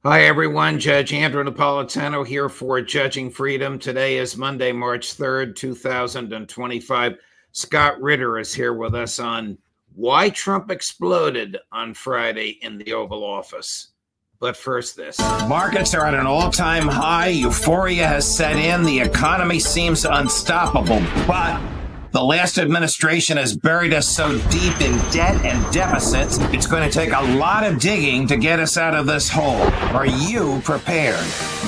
Hi, everyone. Judge Andrew Napolitano here for Judging Freedom. Today is Monday, March 3rd, 2025. Scott Ritter is here with us on why Trump exploded on Friday in the Oval Office. But first, this. Markets are at an all-time high. Euphoria has set in. The economy seems unstoppable, but the last administration has buried us so deep in debt and deficits, it's going to take a lot of digging to get us out of this hole. Are you prepared?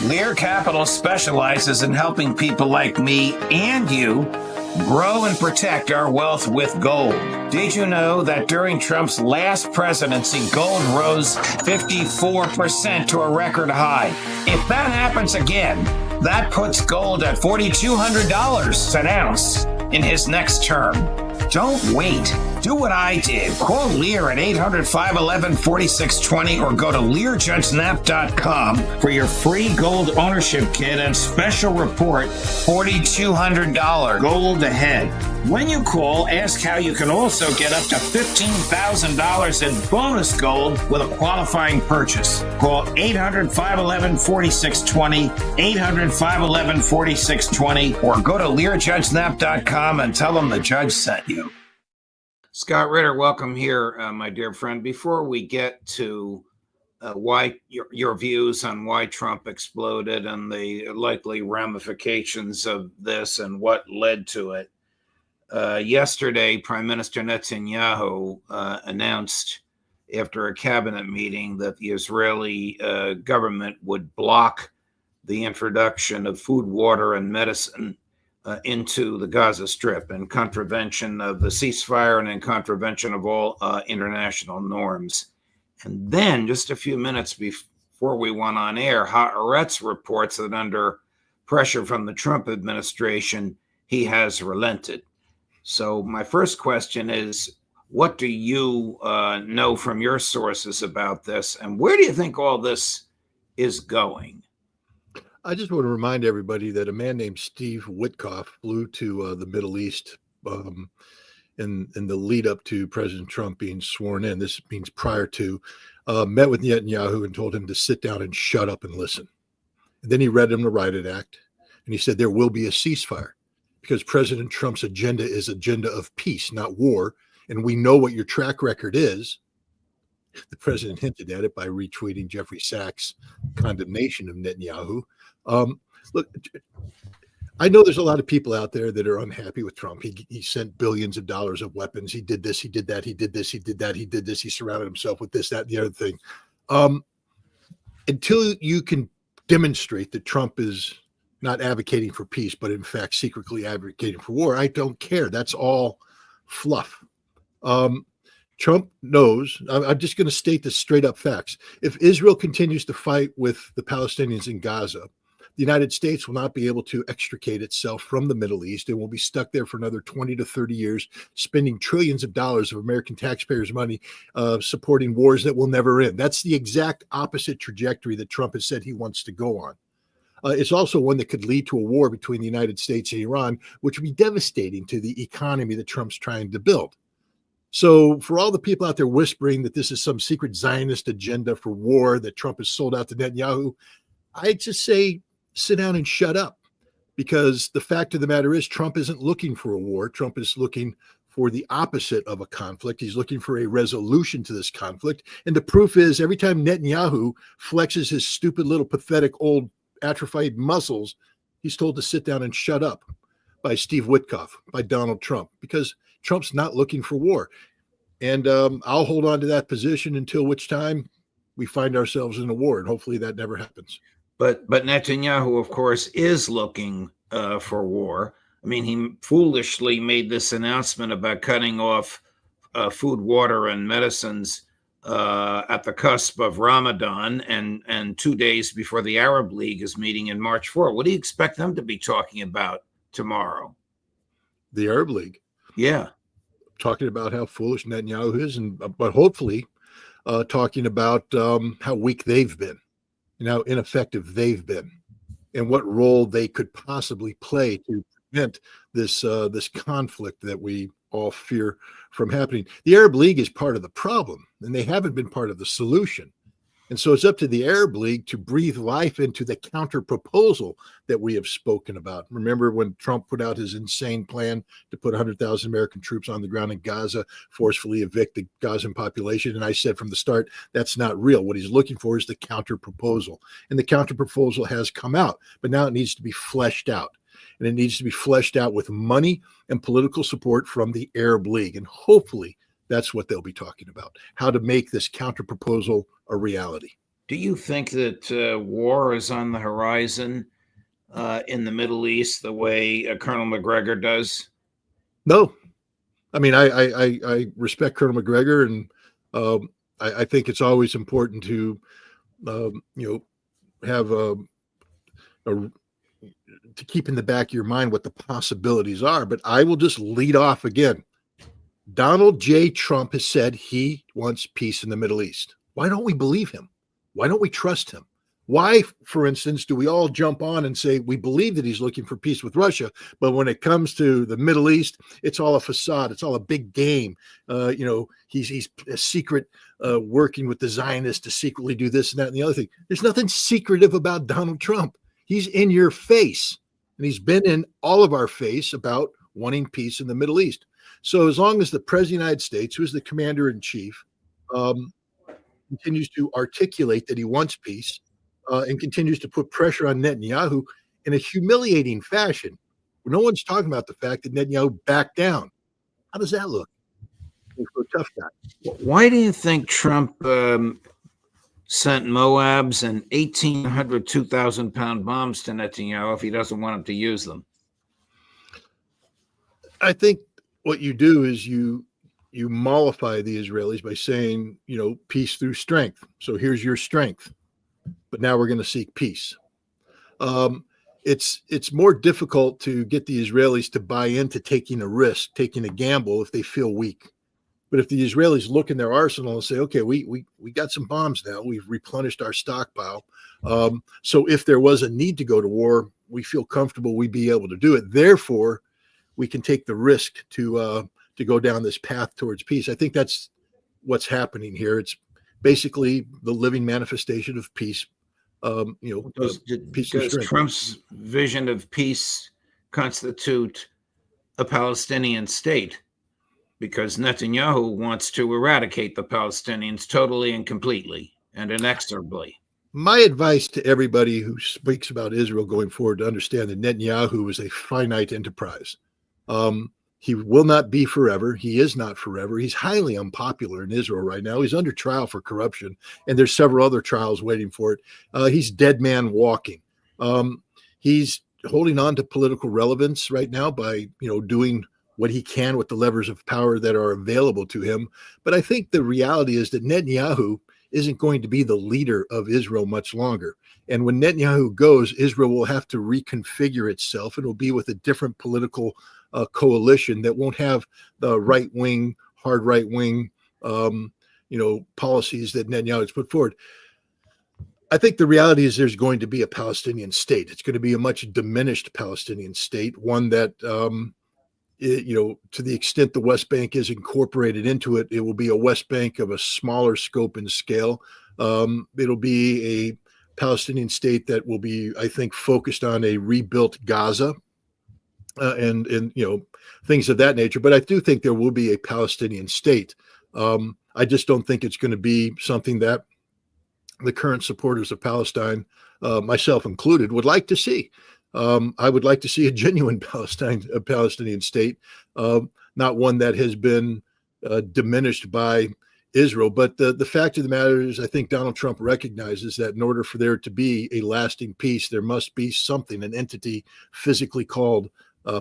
Lear Capital specializes in helping people like me and you grow and protect our wealth with gold. Did you know that during Trump's last presidency, gold rose 54% to a record high? If that happens again, that puts gold at $4,200 an ounce in his next term. Don't wait. Do what I did. Call Lear at 800-511-4620 or go to LearJudgeNap.com for your free gold ownership kit and special report, $4,200 gold ahead. When you call, ask how you can also get up to $15,000 in bonus gold with a qualifying purchase. Call 800-511-4620, 800-511-4620, or go to LearJudgeNap.com and tell them the judge sent you. Scott Ritter, welcome here, my dear friend. Before we get to why your views on why Trump exploded and the likely ramifications of this and what led to it, yesterday, Prime Minister Netanyahu announced after a cabinet meeting that the Israeli government would block the introduction of food, water, and medicine into the Gaza Strip in contravention of the ceasefire and in contravention of all international norms. And then just a few minutes before we went on air, Haaretz reports that under pressure from the Trump administration, he has relented. So my first question is, what do you know from your sources about this? And where do you think all this is going? I just want to remind everybody that a man named Steve Witkoff flew to the Middle East in the lead up to President Trump being sworn in. This means prior to, met with Netanyahu and told him to sit down and shut up and listen. And then he read him the Riot Act, and he said there will be a ceasefire because President Trump's agenda is agenda of peace, not war. And we know what your track record is. The president hinted at it by retweeting Jeffrey Sachs' condemnation of Netanyahu. Look, I know there's a lot of people out there that are unhappy with Trump. He sent billions of dollars of weapons. He did this, he did that, he did this, he did that, he did this. He surrounded himself with this, that, and the other thing. Until you can demonstrate that Trump is not advocating for peace, but in fact secretly advocating for war, I don't care. That's all fluff. Trump knows, I'm just going to state the straight up facts. If Israel continues to fight with the Palestinians in Gaza, the United States will not be able to extricate itself from the Middle East and will be stuck there for another 20 to 30 years, spending trillions of dollars of American taxpayers' money supporting wars that will never end. That's the exact opposite trajectory that Trump has said he wants to go on. It's also one that could lead to a war between the United States and Iran, which would be devastating to the economy that Trump's trying to build. So for all the people out there whispering that this is some secret Zionist agenda for war that Trump has sold out to Netanyahu, I just say sit down and shut up, because the fact of the matter is Trump isn't looking for a war. Trump is looking for the opposite of a conflict. He's looking for a resolution to this conflict. And the proof is every time Netanyahu flexes his stupid little pathetic old atrophied muscles, he's told to sit down and shut up by Steve Witkoff, by Donald Trump, because Trump's not looking for war. And I'll hold on to that position until which time we find ourselves in a war. And hopefully that never happens. But Netanyahu, of course, is looking for war. I mean, he foolishly made this announcement about cutting off food, water, and medicines at the cusp of Ramadan and 2 days before the Arab League is meeting in March 4. What do you expect them to be talking about tomorrow? The Arab League. Yeah. Talking about how foolish Netanyahu is, but hopefully talking about how weak they've been and how ineffective they've been and what role they could possibly play to prevent this conflict that we all fear from happening. The Arab League is part of the problem, and they haven't been part of the solution. And so it's up to the Arab League to breathe life into the counter proposal that we have spoken about. Remember when Trump put out his insane plan to put 100,000 American troops on the ground in Gaza, forcefully evict the Gazan population? And I said from the start, that's not real. What he's looking for is the counter proposal. And the counter proposal has come out, but now it needs to be fleshed out. And it needs to be fleshed out with money and political support from the Arab League. And hopefully that's what they'll be talking about, how to make this counter proposal a reality. Do you think that war is on the horizon in the Middle East the way Colonel McGregor does? No. I mean, I respect Colonel McGregor, and I think it's always important to, have to keep in the back of your mind what the possibilities are. But I will just lead off again. Donald J. Trump has said he wants peace in the Middle East. Why don't we believe him? Why don't we trust him? Why, for instance, do we all jump on and say we believe that he's looking for peace with Russia, but when it comes to the Middle East, it's all a facade. It's all a big game. He's a secret working with the Zionists to secretly do this and that and the other thing. There's nothing secretive about Donald Trump. He's in your face, and he's been in all of our face about wanting peace in the Middle East. So as long as the President of the United States, who is the commander in chief, continues to articulate that he wants peace and continues to put pressure on Netanyahu in a humiliating fashion, no one's talking about the fact that Netanyahu backed down. How does that look for a tough guy? Why do you think Trump sent Moabs and 1,800 2,000-pound bombs to Netanyahu if he doesn't want him to use them? I think what you do is you mollify the Israelis by saying, peace through strength. So here's your strength, but now we're going to seek peace. It's more difficult to get the Israelis to buy into taking a risk, taking a gamble if they feel weak. But if the Israelis look in their arsenal and say, okay, we got some bombs now, we've replenished our stockpile. So if there was a need to go to war, we feel comfortable we'd be able to do it. Therefore, we can take the risk to go down this path towards peace. I think that's what's happening here. It's basically the living manifestation of peace. Does Trump's vision of peace constitute a Palestinian state? Because Netanyahu wants to eradicate the Palestinians totally and completely and inexorably. My advice to everybody who speaks about Israel going forward to understand that Netanyahu is a finite enterprise. He will not be forever. He is not forever. He's highly unpopular in Israel right now. He's under trial for corruption, and there's several other trials waiting for it. He's dead man walking. He's holding on to political relevance right now by, doing what he can with the levers of power that are available to him. But I think the reality is that Netanyahu isn't going to be the leader of Israel much longer. And when Netanyahu goes, Israel will have to reconfigure itself. It'll be with a different political coalition that won't have the right-wing, hard right-wing, policies that Netanyahu has put forward. I think the reality is there's going to be a Palestinian state. It's going to be a much diminished Palestinian state, one that, to the extent the West Bank is incorporated into it, it will be a West Bank of a smaller scope and scale. It'll be a Palestinian state that will be, I think, focused on a rebuilt Gaza. And things of that nature. But I do think there will be a Palestinian state. I just don't think it's going to be something that the current supporters of Palestine, myself included, would like to see. I would like to see a genuine Palestinian state, not one that has been diminished by Israel. But the fact of the matter is, I think Donald Trump recognizes that in order for there to be a lasting peace, there must be something, an entity physically called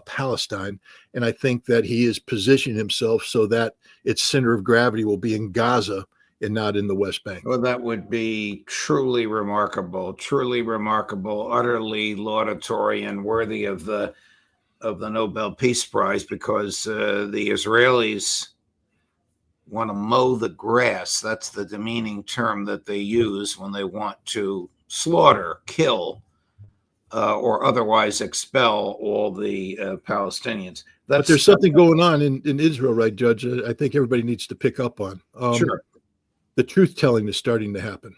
Palestine. And I think that he is positioning himself so that its center of gravity will be in Gaza and not in the West Bank. Well, that would be truly remarkable, utterly laudatory and worthy of the Nobel Peace Prize, because the Israelis want to mow the grass. That's the demeaning term that they use when they want to slaughter, kill, or otherwise expel all the Palestinians. But there's something going on in Israel, right, Judge? I think everybody needs to pick up on. Sure. The truth telling is starting to happen.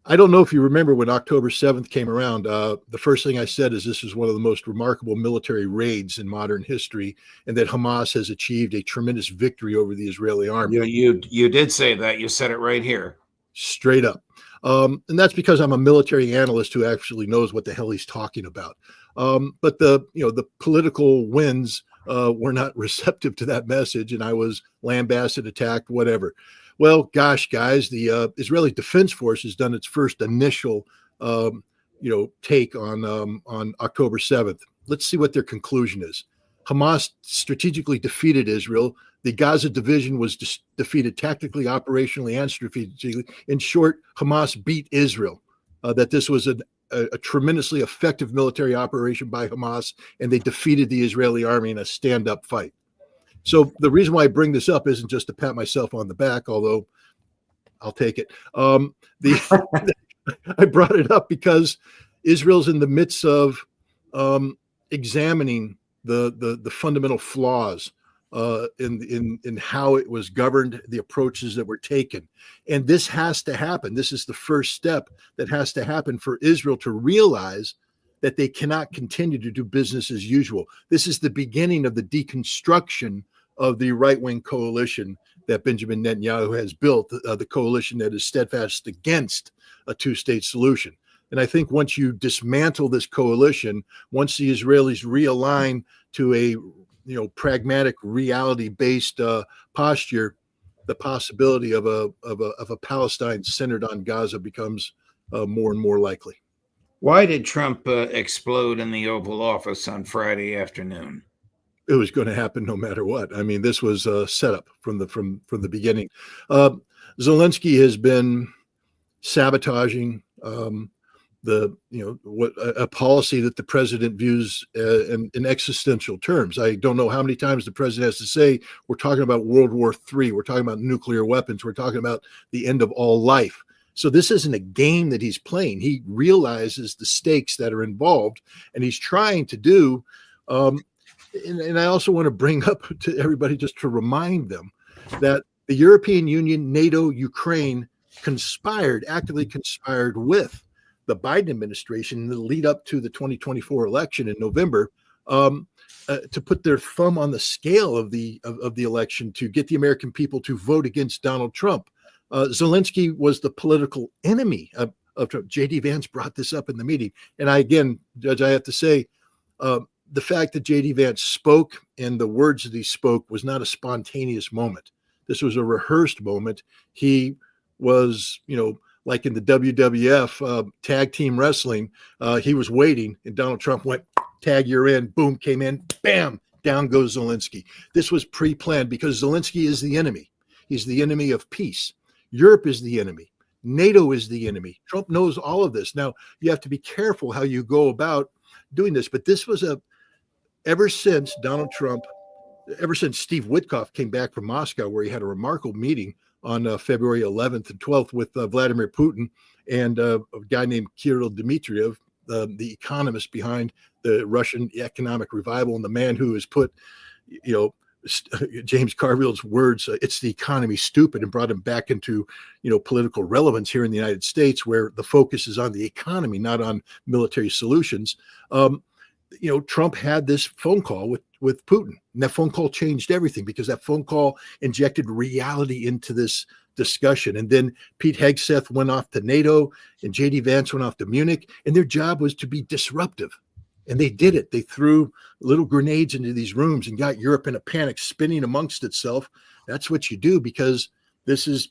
I don't know if you remember when October 7th came around. The first thing I said is this is one of the most remarkable military raids in modern history, and that Hamas has achieved a tremendous victory over the Israeli army. You did say that. You said it right here. Straight up. And that's because I'm a military analyst who actually knows what the hell he's talking about. But the political winds were not receptive to that message, and I was lambasted, attacked, whatever. Well, gosh, guys, the Israeli Defense Force has done its first initial, take on October 7th. Let's see what their conclusion is. Hamas strategically defeated Israel. The Gaza division was defeated tactically, operationally, and strategically. In short, Hamas beat Israel. That this was a tremendously effective military operation by Hamas, and they defeated the Israeli army in a stand-up fight. So the reason why I bring this up isn't just to pat myself on the back, although I'll take it. I brought it up because Israel's in the midst of examining the fundamental flaws in how it was governed, the approaches that were taken. And this has to happen. This is the first step that has to happen for Israel to realize that they cannot continue to do business as usual. This is the beginning of the deconstruction of the right-wing coalition that Benjamin Netanyahu has built, the coalition that is steadfast against a two-state solution. And I think once you dismantle this coalition, once the Israelis realign to a pragmatic, reality-based posture, the possibility of a Palestine centered on Gaza becomes more and more likely. Why did Trump explode in the Oval Office on Friday afternoon? It was going to happen no matter what. I mean, this was a setup from the beginning. Zelensky has been sabotaging a policy that the president views in existential terms. I don't know how many times the president has to say, we're talking about World War III, we're talking about nuclear weapons, we're talking about the end of all life. So this isn't a game that he's playing. He realizes the stakes that are involved, and he's trying to do, and I also want to bring up to everybody just to remind them that the European Union, NATO, Ukraine actively conspired with the Biden administration in the lead up to the 2024 election in November to put their thumb on the scale of the election to get the American people to vote against Donald Trump. Zelensky was the political enemy of Trump. J.D. Vance brought this up in the meeting. And again, Judge, I have to say, the fact that J.D. Vance spoke and the words that he spoke was not a spontaneous moment. This was a rehearsed moment. He was, like in the WWF tag team wrestling, he was waiting, and Donald Trump went, tag, you're in, boom, came in, bam, down goes Zelensky. This was pre-planned because Zelensky is the enemy. He's the enemy of peace. Europe is the enemy. NATO is the enemy. Trump knows all of this. Now, you have to be careful how you go about doing this, but this was ever since Steve Witkoff came back from Moscow, where he had a remarkable meeting on February 11th and 12th with Vladimir Putin and a guy named Kirill Dmitriev, the economist behind the Russian economic revival, and the man who has put, James Carville's words, it's the economy stupid, and brought him back into, political relevance here in the United States, where the focus is on the economy, not on military solutions. Trump had this phone call with Putin, and that phone call changed everything because that phone call injected reality into this discussion. And then Pete Hegseth went off to NATO, and J.D. Vance went off to Munich, and their job was to be disruptive. And they did it. They threw little grenades into these rooms and got Europe in a panic, spinning amongst itself. That's what you do, because this is,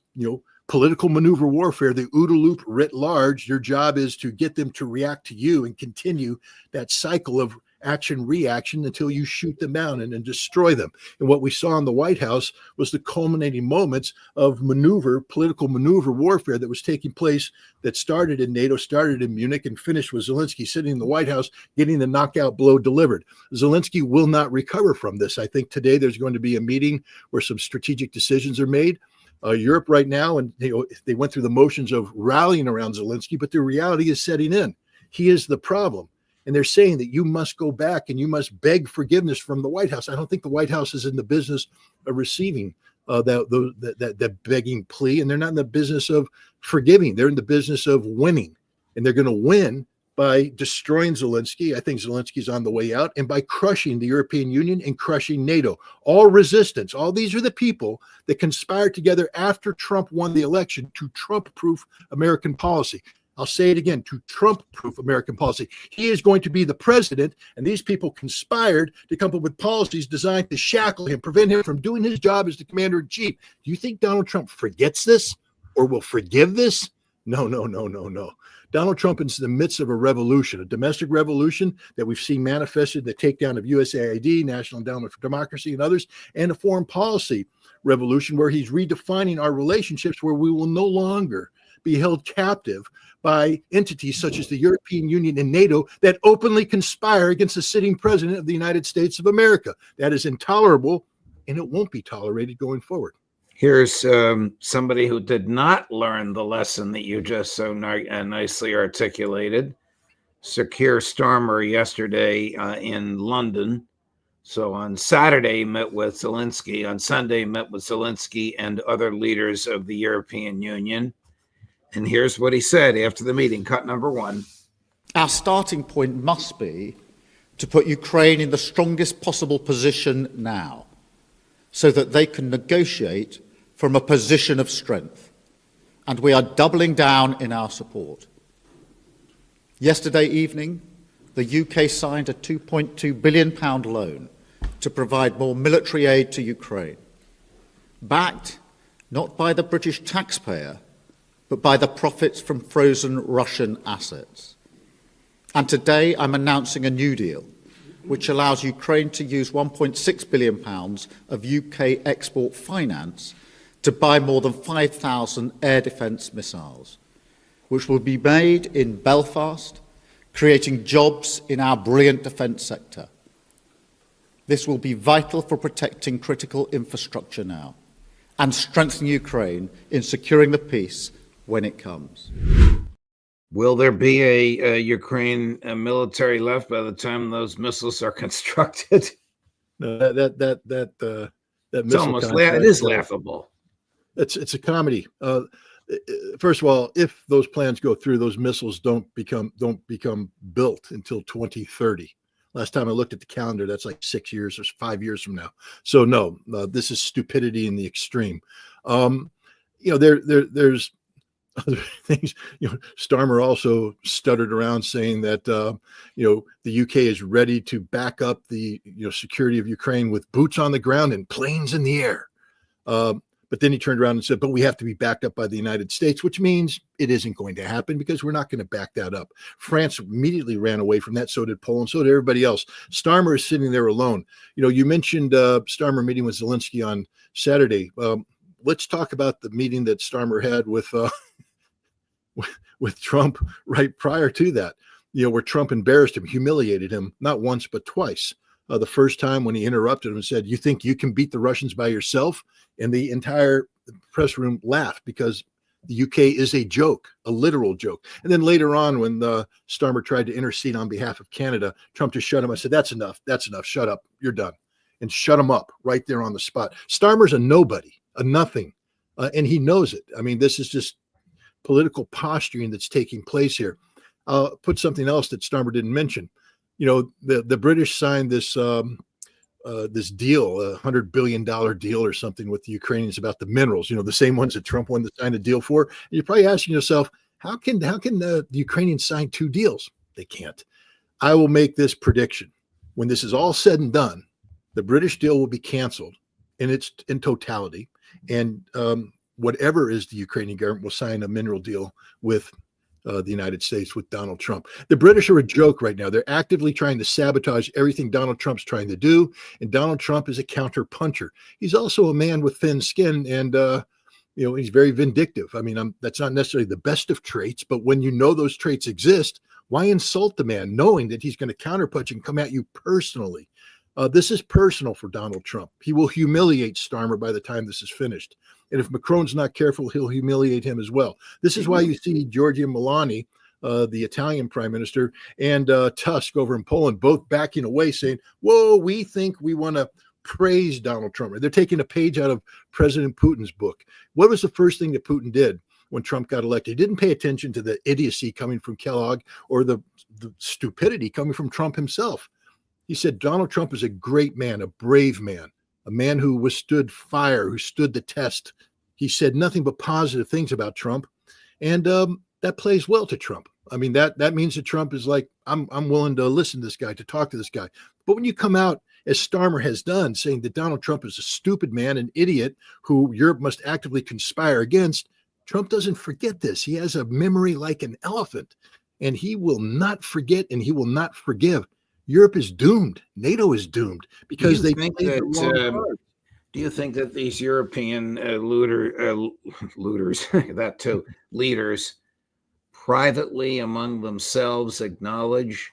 political maneuver warfare, the OODA loop writ large. Your job is to get them to react to you and continue that cycle of action reaction until you shoot them down and destroy them. And what we saw in the White House was the culminating moments of political maneuver warfare that was taking place, that started in NATO, started in Munich, and finished with Zelensky sitting in the White House getting the knockout blow delivered. Zelensky will not recover from this. I think today there's going to be a meeting where some strategic decisions are made. Europe right now, and they went through the motions of rallying around Zelensky, but the reality is setting in. He is the problem. And they're saying that you must go back and you must beg forgiveness from the White House. I don't think the White House is in the business of receiving that begging plea, and they're not in the business of forgiving. They're in the business of winning, and they're going to win by destroying Zelensky. I think Zelensky's on the way out, and by crushing the European Union and crushing NATO. All resistance, all these are the people that conspired together after Trump won the election to Trump-proof American policy. I'll say it again, to Trump-proof American policy. He is going to be the president, and these people conspired to come up with policies designed to shackle him, prevent him from doing his job as the commander-in-chief. Do you think Donald Trump forgets this or will forgive this? No. Donald Trump is in the midst of a revolution, a domestic revolution that we've seen manifested in the takedown of USAID, National Endowment for Democracy, and others, and a foreign policy revolution where he's redefining our relationships, where we will no longer be held captive by entities such as the European Union and NATO that openly conspire against the sitting president of the United States of America. That is intolerable, and it won't be tolerated going forward. Here's somebody who did not learn the lesson that you just so nicely articulated. Sir Keir Starmer yesterday in London. So on Saturday, met with Zelensky. On Sunday, met with Zelensky and other leaders of the European Union. And here's what he said after the meeting, cut number 1. Our starting point must be to put Ukraine in the strongest possible position now, so that they can negotiate from a position of strength. And we are doubling down in our support. Yesterday evening, the UK signed a £2.2 billion loan to provide more military aid to Ukraine, backed not by the British taxpayer, but by the profits from frozen Russian assets. And today I'm announcing a new deal, which allows Ukraine to use £1.6 billion of UK export finance to buy more than 5,000 air defence missiles, which will be made in Belfast, creating jobs in our brilliant defence sector. This will be vital for protecting critical infrastructure now and strengthening Ukraine in securing the peace when it comes. Will there be a Ukraine military left by the time those missiles are constructed? No, that it's almost it is laughable. It's a comedy. First of all, if those plans go through, those missiles don't become built until 2030. Last time I looked at the calendar, that's like 6 years or 5 years from now. So no, this is stupidity in the extreme. There's other things. Starmer also stuttered around saying that the UK is ready to back up the security of Ukraine with boots on the ground and planes in the air. But then he turned around and said, but we have to be backed up by the United States, which means it isn't going to happen because we're not going to back that up. France immediately ran away from that. So did Poland. So did everybody else. Starmer is sitting there alone. You mentioned Starmer meeting with Zelensky on Saturday. Let's talk about the meeting that Starmer had with Trump right prior to that, where Trump embarrassed him, humiliated him, not once, but twice. The first time when he interrupted him and said, you think you can beat the Russians by yourself? And the entire press room laughed because the UK is a joke, a literal joke. And then later on, when Starmer tried to intercede on behalf of Canada, Trump just shut him. I said, that's enough. Shut up. You're done. And shut him up right there on the spot. Starmer's a nobody, a nothing. And he knows it. I mean, this is just political posturing that's taking place here. I'll put something else that Starmer didn't mention. The British signed this this deal, $100 billion deal or something with the Ukrainians about the minerals, the same ones that Trump wanted to sign a deal for. And you're probably asking yourself, how can the Ukrainians sign 2 deals? They can't. I will make this prediction. When this is all said and done, the British deal will be canceled in its totality. And whatever is the Ukrainian government will sign a mineral deal with the United States, with Donald Trump. The British are a joke right now. They're actively trying to sabotage everything Donald Trump's trying to do. And Donald Trump is a counter puncher. He's also a man with thin skin, and he's very vindictive. I mean, that's not necessarily the best of traits, but when you know those traits exist, why insult the man knowing that he's going to counterpunch and come at you personally? This is personal for Donald Trump. He will humiliate Starmer by the time this is finished. And if Macron's not careful, he'll humiliate him as well. This is why you see Giorgia Meloni, the Italian prime minister, and Tusk over in Poland, both backing away saying, whoa, we think we want to praise Donald Trump. They're taking a page out of President Putin's book. What was the first thing that Putin did when Trump got elected? He didn't pay attention to the idiocy coming from Kellogg or the stupidity coming from Trump himself. He said Donald Trump is a great man, a brave man, a man who withstood fire, who stood the test. He said nothing but positive things about Trump, and that plays well to Trump. I mean, that means that Trump is like, I'm willing to listen to this guy, to talk to this guy. But when you come out, as Starmer has done, saying that Donald Trump is a stupid man, an idiot who Europe must actively conspire against, Trump doesn't forget this. He has a memory like an elephant, and he will not forget and he will not forgive. Europe is doomed. NATO is doomed because they think played that, the wrong card. do you think that these European looters, that too, leaders, privately among themselves acknowledge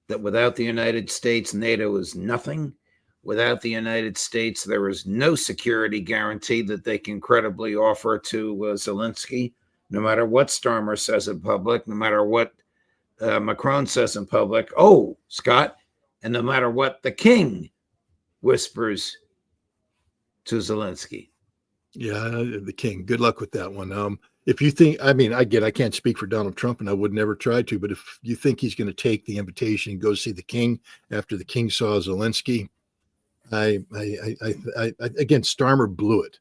that without the United States, NATO is nothing? Without the United States, there is no security guarantee that they can credibly offer to Zelensky, no matter what Starmer says in public, no matter what Macron says in public. Oh, Scott, and no matter what the king whispers to Zelensky. Yeah, the king. Good luck with that one. If you think, I mean, I can't speak for Donald Trump, and I would never try to, but if you think he's going to take the invitation and go see the king after the king saw Zelensky, again, Starmer blew it.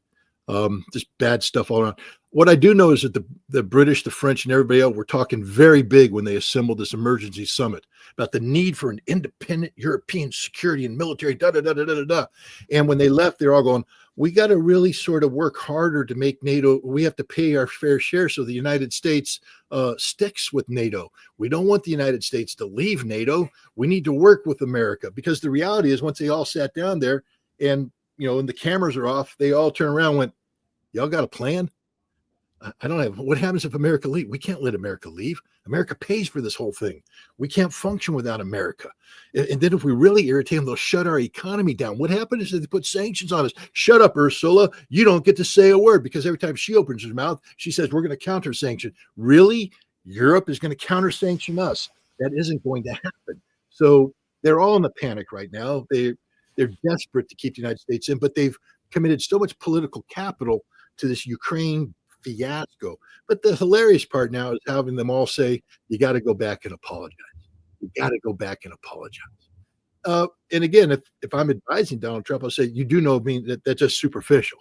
Just bad stuff all around. What I do know is that the British, the French, and everybody else were talking very big when they assembled this emergency summit about the need for an independent European security and military, And when they left, they're all going, we got to really sort of work harder to make NATO. We have to pay our fair share so the United States sticks with NATO. We don't want the United States to leave NATO. We need to work with America, because the reality is once they all sat down there and, and the cameras are off, they all turn around and went, y'all got a plan? I don't have. What happens if America leaves? We can't let America leave. America pays for this whole thing. We can't function without America. And then if we really irritate them, they'll shut our economy down. What happens is they put sanctions on us. Shut up, Ursula. You don't get to say a word, because every time she opens her mouth, she says, we're going to counter sanction. Really? Europe is going to counter sanction us. That isn't going to happen. So they're all in a panic right now. They're desperate to keep the United States in, but they've committed so much political capital to this Ukraine fiasco. But the hilarious part now is having them all say, you got to go back and apologize. You got to go back and apologize. And again, if I'm advising Donald Trump, I'll say, you do know that's just superficial.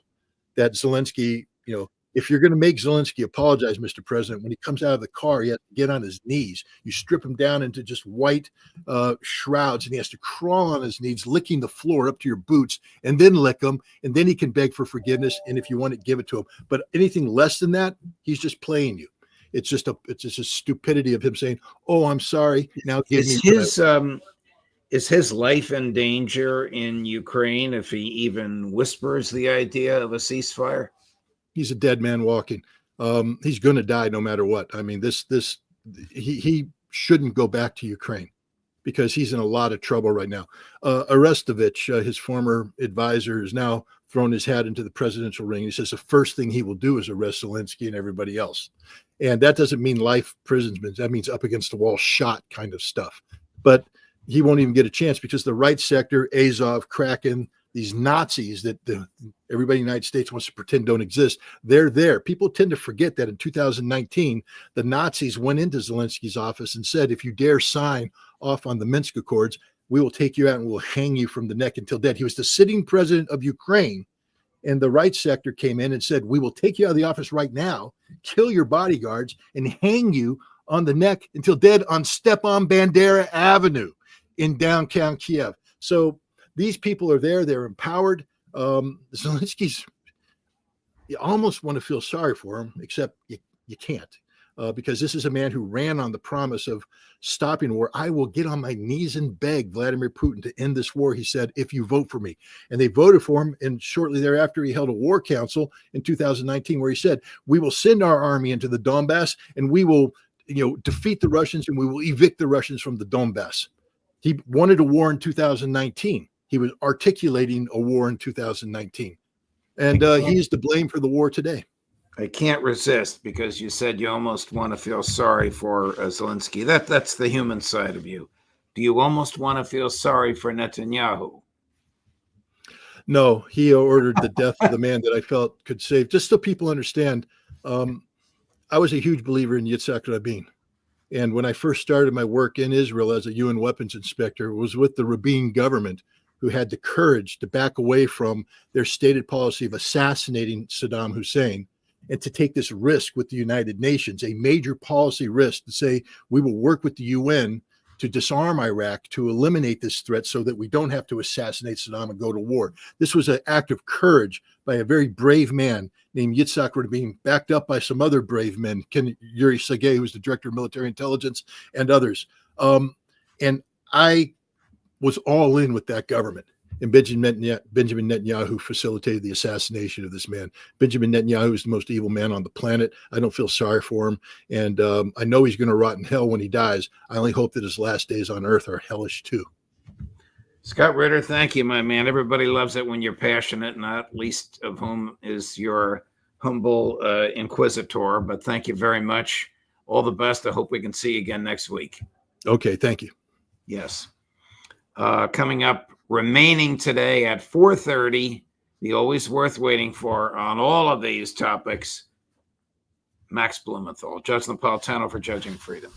That Zelensky, if you're going to make Zelensky apologize, Mr. President, when he comes out of the car, he has to get on his knees. You strip him down into just white shrouds, and he has to crawl on his knees, licking the floor up to your boots, and then lick them, and then he can beg for forgiveness. And if you want it, give it to him. But anything less than that, he's just playing you. It's just a stupidity of him saying, "Oh, I'm sorry." Now give me. Is his life in danger in Ukraine if he even whispers the idea of a ceasefire? He's a dead man walking. He's going to die no matter what. I mean, he shouldn't go back to Ukraine, because he's in a lot of trouble right now. Arestovich, his former advisor, has now thrown his hat into the presidential ring. He says the first thing he will do is arrest Zelensky and everybody else. And that doesn't mean life imprisonment. That means up against the wall shot kind of stuff. But he won't even get a chance, because the right sector, Azov, Kraken, these Nazis that everybody in the United States wants to pretend don't exist, they're there. People tend to forget that in 2019, the Nazis went into Zelensky's office and said, if you dare sign off on the Minsk Accords, we will take you out and we'll hang you from the neck until dead. He was the sitting president of Ukraine, and the right sector came in and said, we will take you out of the office right now, kill your bodyguards, and hang you on the neck until dead on Stepan Bandera Avenue in downtown Kiev. So these people are there. They're empowered. Zelensky's, you almost want to feel sorry for him, except you can't, because this is a man who ran on the promise of stopping war. I will get on my knees and beg Vladimir Putin to end this war, he said, if you vote for me. And they voted for him. And shortly thereafter, he held a war council in 2019 where he said, we will send our army into the Donbass, and we will defeat the Russians, and we will evict the Russians from the Donbass. He wanted a war in 2019. He was articulating a war in 2019. And he's to blame for the war today. I can't resist, because you said you almost want to feel sorry for Zelensky. That's the human side of you. Do you almost want to feel sorry for Netanyahu? No, he ordered the death of the man that I felt could save. Just so people understand, I was a huge believer in Yitzhak Rabin. And when I first started my work in Israel as a UN weapons inspector, it was with the Rabin government, who had the courage to back away from their stated policy of assassinating Saddam Hussein and to take this risk with the United Nations, a major policy risk, to say we will work with the UN to disarm Iraq, to eliminate this threat so that we don't have to assassinate Saddam and go to war. This was an act of courage by a very brave man named Yitzhak Rabin, backed up by some other brave men, Yuri Sergey, who was the director of military intelligence, and others. And I was all in with that government. And Benjamin Netanyahu facilitated the assassination of this man. Benjamin Netanyahu is the most evil man on the planet. I don't feel sorry for him. And I know he's going to rot in hell when he dies. I only hope that his last days on earth are hellish too. Scott Ritter, thank you, my man. Everybody loves it when you're passionate, not least of whom is your humble inquisitor. But thank you very much. All the best. I hope we can see you again next week. Okay, thank you. Yes. Coming up, remaining today at 4:30, the always worth waiting for on all of these topics, Max Blumenthal, Judge Napolitano for Judging Freedom.